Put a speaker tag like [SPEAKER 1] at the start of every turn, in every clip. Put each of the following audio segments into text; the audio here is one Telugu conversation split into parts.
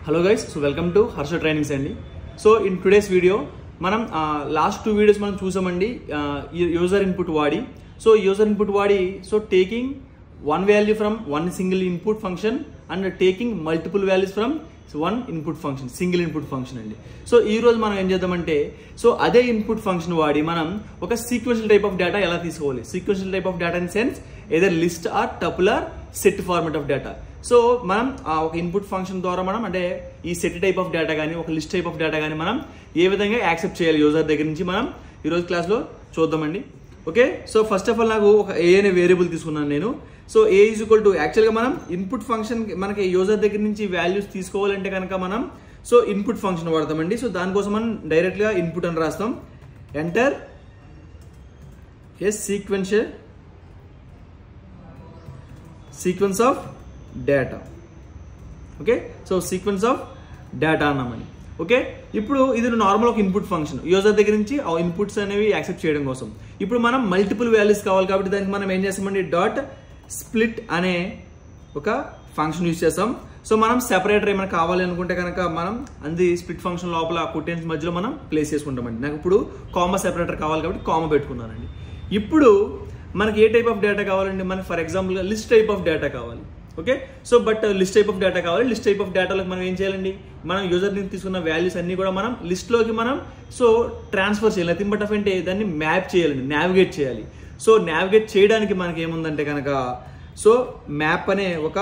[SPEAKER 1] Hello guys, so welcome to Harsha Trainings అండి. So in today's video మనం last two videos మనం చూసామండి user input వాడి. So user input వాడి taking one value from one single input function and taking multiple values from one input function, single input function అండి. సో ఈ రోజు మనం ఏం చేద్దామంటే అదే ఇన్పుట్ ఫంక్షన్ వాడి మనం ఒక సీక్వెన్షియల్ టైప్ ఆఫ్ డేటా ఎలా తీసుకోవాలి. Sequential type of data in sense either list or tuple or set format of data. So మనం ఒక ఇన్పుట్ ఫంక్షన్ ద్వారా మనం అంటే ఈ సెట్ టైప్ ఆఫ్ డేటా కానీ ఒక లిస్ట్ టైప్ ఆఫ్ డేటా కానీ మనం ఏ విధంగా యాక్సెప్ట్ చేయాలి యూజర్ దగ్గర నుంచి మనం ఈరోజు క్లాస్లో చూద్దామండి. Okay, so first of all నాకు ఒక ఏ అనే వేరియబుల్ తీసుకున్నాను నేను. So A is equal to యాక్చువల్గా మనం ఇన్పుట్ ఫంక్షన్ మనకి యూజర్ దగ్గర నుంచి వాల్యూస్ తీసుకోవాలంటే కనుక మనం ఇన్పుట్ ఫంక్షన్ వాడతామండి. సో దానికోసం మనం డైరెక్ట్గా ఇన్పుట్ అని రాస్తాం. Enter a sequence of data. Okay, so sequence of data అన్నామని. ఓకే, ఇప్పుడు ఇది నార్మల్ ఒక ఇన్పుట్ ఫంక్షన్ యూజర్ దగ్గర నుంచి ఆ ఇన్పుట్స్ అనేవి యాక్సెప్ట్ చేయడం కోసం. ఇప్పుడు మనం మల్టిపుల్ వాల్యూస్ కావాలి కాబట్టి దానికి మనం ఏం చేస్తామండి డాట్ స్ప్లిట్ అనే ఒక ఫంక్షన్ యూజ్ చేస్తాం. సో మనం సెపరేటర్ ఏమైనా కావాలి అనుకుంటే కనుక మనం అది స్ప్లిట్ ఫంక్షన్ లోపల కొటేన్స్ మధ్యలో మనం ప్లేస్ చేసుకుంటామండి. నాకు ఇప్పుడు కామా సెపరేటర్ కావాలి కాబట్టి కామా పెట్టుకున్నానండి. ఇప్పుడు మనకి ఏ టైప్ ఆఫ్ డేటా కావాలండి, మనకి ఫర్ ఎగ్జాంపుల్గా లిస్ట్ టైప్ ఆఫ్ డేటా కావాలి. Okay, so but list type of data కావాలి. లిస్ట్ టైప్ ఆఫ్ డేటాలోకి మనం ఏం చేయాలండి, మనం యూజర్ నుంచి తీసుకున్న వాల్యూస్ అన్ని కూడా మనం లిస్ట్లోకి మనం ట్రాన్స్ఫర్ చేయాలి. నథింగ్ బట్ ఆఫ్ అంటే దాన్ని మ్యాప్ చేయాలండి, నావిగేట్ చేయాలి. సో నావిగేట్ చేయడానికి మనకి ఏముందంటే కనుక మ్యాప్ అనే ఒక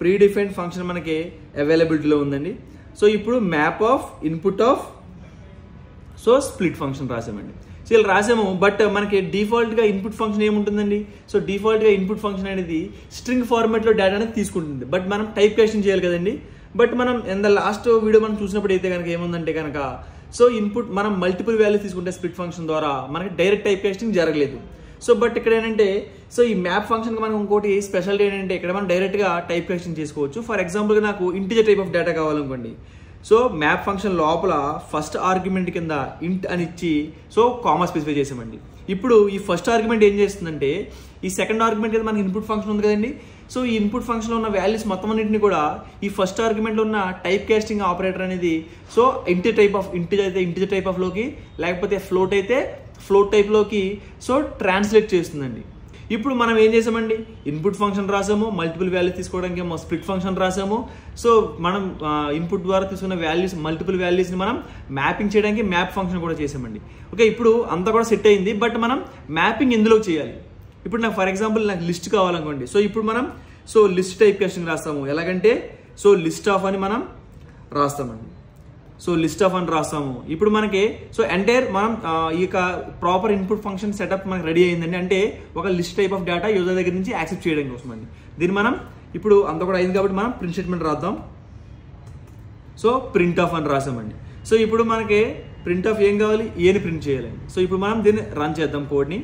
[SPEAKER 1] ప్రీ డిఫైన్డ్ ఫంక్షన్ మనకి అవైలబిలిటీలో ఉందండి. సో ఇప్పుడు map of input of split function రాసామండి. సో ఇలా రాసాము, బట్ మనకి డిఫాల్ట్గా ఇన్పుట్ ఫంక్షన్ ఏముంటుందండి. సో డిఫాల్ట్గా ఇన్పుట్ ఫంక్షన్ అనేది స్ట్రింగ్ ఫార్మాట్లో డేటా అనేది తీసుకుంటుంది. బట్ మనం టైప్ కాస్టింగ్ చేయాలి కదండి. బట్ మనం లాస్ట్ వీడియో మనం చూసినప్పుడు అయితే కనుక ఏముందంటే కనుక ఇన్పుట్ మనం మల్టిపుల్ వాల్యూస్ తీసుకుంటే స్ప్లిట్ ఫంక్షన్ ద్వారా మనకి డైరెక్ట్ టైప్ కాస్టింగ్ జరగలేదు. బట్ ఇక్కడ ఏంటంటే ఈ మ్యాప్ ఫంక్షన్కి మనకు ఇంకోటి స్పెషాలిటీ ఏంటంటే ఇక్కడ మనం డైరెక్ట్గా టైప్ కాస్టింగ్ చేసుకోవచ్చు. ఫర్ ఎగ్జాంపుల్గా నాకు ఇంటిజర్ టైప్ ఆఫ్ డేటా కావాలనుకోండి. మ్యాప్ ఫంక్షన్ లోపల ఫస్ట్ ఆర్గ్యుమెంట్ కింద ఇంట్ అని ఇచ్చి కామా స్పెసిఫై చేసామండి. ఇప్పుడు ఈ ఫస్ట్ ఆర్గ్యుమెంట్ ఏం చేస్తుందంటే ఈ సెకండ్ ఆర్గ్యుమెంట్ కింద మనకి ఇన్పుట్ ఫంక్షన్ ఉంది కదండి. ఈ ఇన్పుట్ ఫంక్షన్లో ఉన్న వాల్యూస్ మొత్తం అన్నింటినీ కూడా ఈ ఫస్ట్ ఆర్గ్యుమెంట్లో ఉన్న టైప్ కాస్టింగ్ ఆపరేటర్ అనేది ఇంటిజర్ టైప్ ఆఫ్ లోకి లేకపోతే ఫ్లోట్ అయితే ఫ్లోట్ టైప్లోకి ట్రాన్స్లేట్ చేస్తుందండి. ఇప్పుడు మనం ఏం చేసామండి ఇన్పుట్ ఫంక్షన్ రాసాము, మల్టిపుల్ వాల్యూస్ తీసుకోవడానికి ఏమో స్ప్లిట్ ఫంక్షన్ రాసాము. మనం ఇన్పుట్ ద్వారా తీసుకున్న వాల్యూస్ మల్టిపుల్ వాల్యూస్ని మనం మ్యాపింగ్ చేయడానికి మ్యాప్ ఫంక్షన్ కూడా చేసామండి. ఓకే, ఇప్పుడు అంతా కూడా సెట్ అయింది. బట్ మనం మ్యాపింగ్ ఎందులో చేయాలి. ఇప్పుడు నాకు ఫర్ ఎగ్జాంపుల్ నాకు లిస్ట్ కావాలనుకోండి. ఇప్పుడు మనం లిస్ట్ టైప్ కాస్టింగ్ రాస్తాము. ఎలాగంటే లిస్ట్ ఆఫ్ అని మనం రాస్తామండి. లిస్ట్ ఆఫ్ అని రాస్తాము. ఇప్పుడు మనకి ఎంటైర్ మనం ఈ యొక్క ప్రాపర్ ఇన్పుట్ ఫంక్షన్ సెటప్ మనకి రెడీ అయిందండి. అంటే ఒక list type of data user దగ్గర నుంచి యాక్సెప్ట్ చేయడం కోసం అండి. దీన్ని మనం ఇప్పుడు అంత కూడా అయింది కాబట్టి మనం ప్రింట్ స్టేట్మెంట్ రాద్దాం. ప్రింట్ ఆఫ్ అని రాసామండి. ఇప్పుడు మనకి ప్రింట్ ఆఫ్ ఏం కావాలి, ఏని ప్రింట్ చేయాలండి. ఇప్పుడు మనం దీన్ని రన్ చేద్దాం కోడ్ని.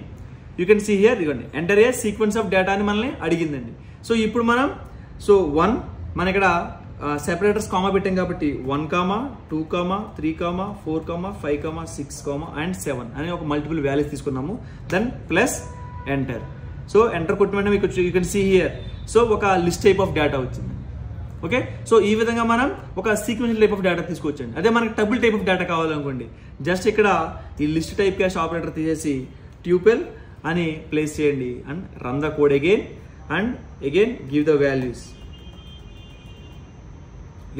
[SPEAKER 1] యూ కెన్ సీ హియర్ ఇదిగోండి enter a sequence of data అని మనల్ని అడిగిందండి. ఇప్పుడు మనం 1 మన ఇక్కడ సెపరేటర్స్ కామా పెట్టాం కాబట్టి 1, 2, 3, 4, 5, 6, and 7 అనే ఒక మల్టిపుల్ వాల్యూస్ తీసుకున్నాము. Then plus enter. ఎంటర్ కొట్టమంటే మీకు యూ కెన్ సీ హియర్ ఒక లిస్ట్ టైప్ ఆఫ్ డేటా వచ్చింది. ఓకే, ఈ విధంగా మనం ఒక సీక్వెన్షియల్ టైప్ ఆఫ్ డేటా తీసుకొచ్చండి. అదే మనకి టబుల్ టైప్ ఆఫ్ డేటా కావాలనుకోండి, జస్ట్ ఇక్కడ ఈ లిస్ట్ టైప్ క్యాష్ ఆపరేటర్ తీసేసి ట్యూపెల్ అని ప్లేస్ చేయండి and run the code again and again give the values.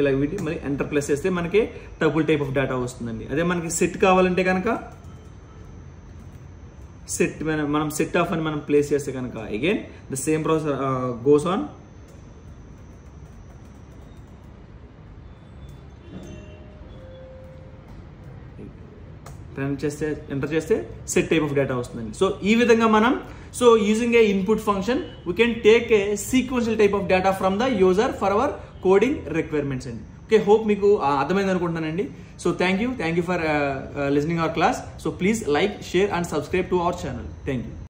[SPEAKER 1] ఇలా వీటి మరి ఎంటర్ ప్లస్ చేస్తే మనకి టబుల్ టైప్ ఆఫ్ డేటా వస్తుందండి. అదే మనకి సెట్ కావాలంటే కనుక మనం సెట్ ఆఫ్ అని మనం ప్లేస్ చేస్తే కనుక again the same process goes on. Enter చేస్తే సెట్ టైప్ ఆఫ్ డేటా వస్తుందండి. ఈ విధంగా మనం using a input function we can take a sequential type of data from the user for our coding requirements అండి. ఓకే, హోప్ మీకు అర్థమైంది అనుకుంటున్నానండి. Thank you for listening our class. Please like, share and subscribe to our channel. Thank you.